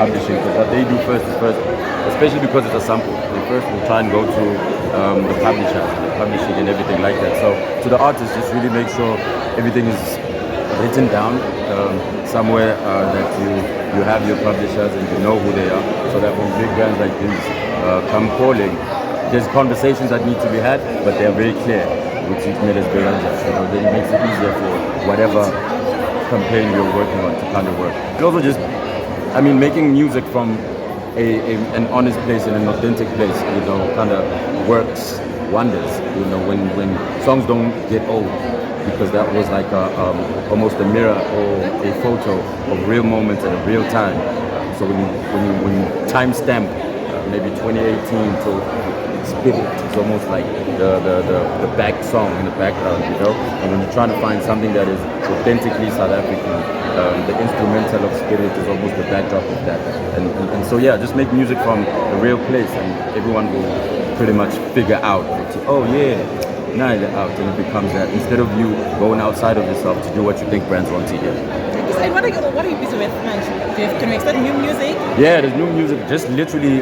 publishing, because what they do first is especially because it's a sample, they first will try and go to the publishing and everything like that. So to the artist, just really make sure everything is written down somewhere, that you have your publishers and you know who they are, so that when big brands like these come calling, there's conversations that need to be had, but they're very clear, which is made as then it makes it easier for whatever campaign you're working on to kind of work. It also just, making music from an honest place and an authentic place, kind of works wonders. When songs don't get old, because that was like almost a mirror or a photo of real moments at a real time. So when you timestamp maybe 2018 to Spirit, it's almost like the back song in the background, And when you're trying to find something that is authentically South African, the instrumental of Spirit is almost the backdrop of that. And so yeah, just make music from a real place, and everyone will pretty much figure out, now you're out, and it becomes that, instead of you going outside of yourself to do what you think brands want to hear. So what are you busy with, man? Can we expect new music? Yeah, there's new music. Just literally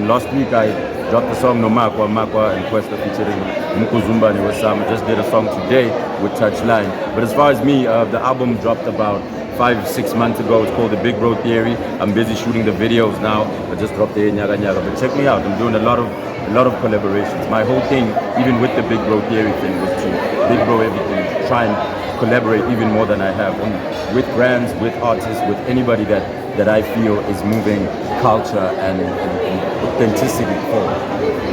last week I dropped the song No Makwa and Questa featuring Mukuzumba and Wesam. I just did a song today with Touchline. But as far as me, the album dropped about 5-6 months ago. It's called The Big Bro Theory. I'm busy shooting the videos now. I just dropped the Nyaga Nyaga. But check me out. I'm doing a lot of collaborations. My whole thing, even with the Big Bro Theory thing, was to big bro everything, try and collaborate even more than I have, and with brands, with artists, with anybody that I feel is moving culture and authenticity forward.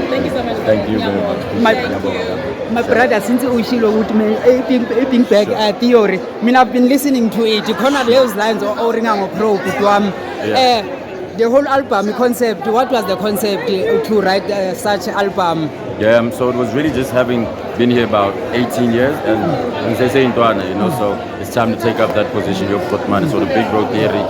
Thank you so much. Thank you very much. My brother, since ushilo with me, a bag theory. I've been listening to it. You can't those lines or ringang pro the whole album concept. What was the concept to write such album? Yeah, so it was really just having been here about 18 years, and they say in Tuana, so it's time to take up that position. So the Big Bro Theory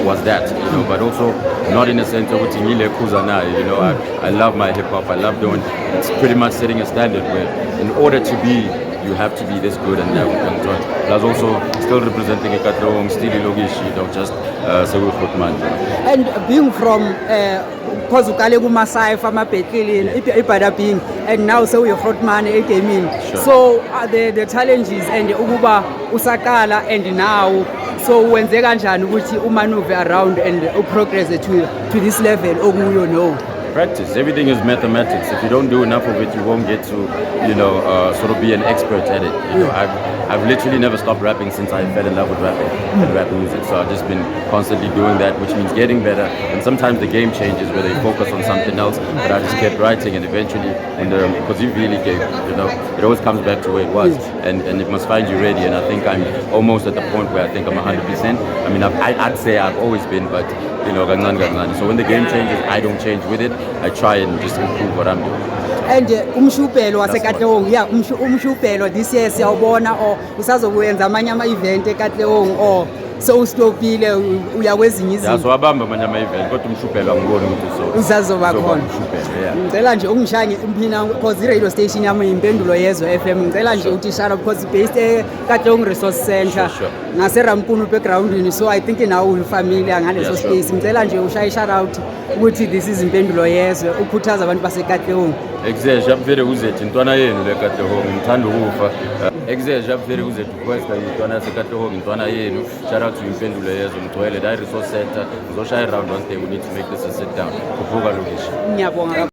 was that, but also not in a sense of I love my hip hop. I love doing. It's pretty much setting a standard where, in order to be, you have to be this good and plus also still representing a Katong, still Logishi, just Sewu Khotman. And being from Kozukale Masai from a Ipada being, and now Sewu Khotman came in. So the challenges and Uguba Usakala and now, so when they can which maneuver around and progress to this level, Practice. Everything is mathematics. If you don't do enough of it, you won't get to, sort of be an expert at it. I've literally never stopped rapping since I fell in love with rapping and rap music. So I've just been constantly doing that, which means getting better. And sometimes the game changes where they focus on something else. But I just kept writing, and eventually, because you really gave, it always comes back to where it was, and it must find you ready. And I think I'm almost at the point where I think I'm 100%. I'd say I've always been, but so when the game changes, I don't change with it. I try and just improve what I'm doing. And umshupelo waseKatlehong, umshupelo this year siyawubona or usazokuyenza amanye ama-event eKatlehong or so ustopile uya kwezinye izinto. So abamba amanye ama-event kodwa umshupelo angiboni ukuthi usazoba khona. Ngicela nje ungishaye mina because i-radio station yami Impendulo Yezwe FM. Ngicela nje uthi shara because based eKatlehong Resource Center ngaseRampunu background, so I think now we familiar ngaleso space. Ngicela nje ushaye shout out ukuthi this is Impendulo Yezwe ukhuthaza abantu baseKatlehong. Exeja vele uzethi intwana yenu leKatlehong ngithanda ukufa. Exeja vele uzethi Questa intwana yaseKatlehong intwana yenu. Shout out to Impendulo Yezwe Mgcwele, that resource center. Ngizoshaya around one day, we need to make this a sit down. Kuvuka lokishi. Ngiyabonga.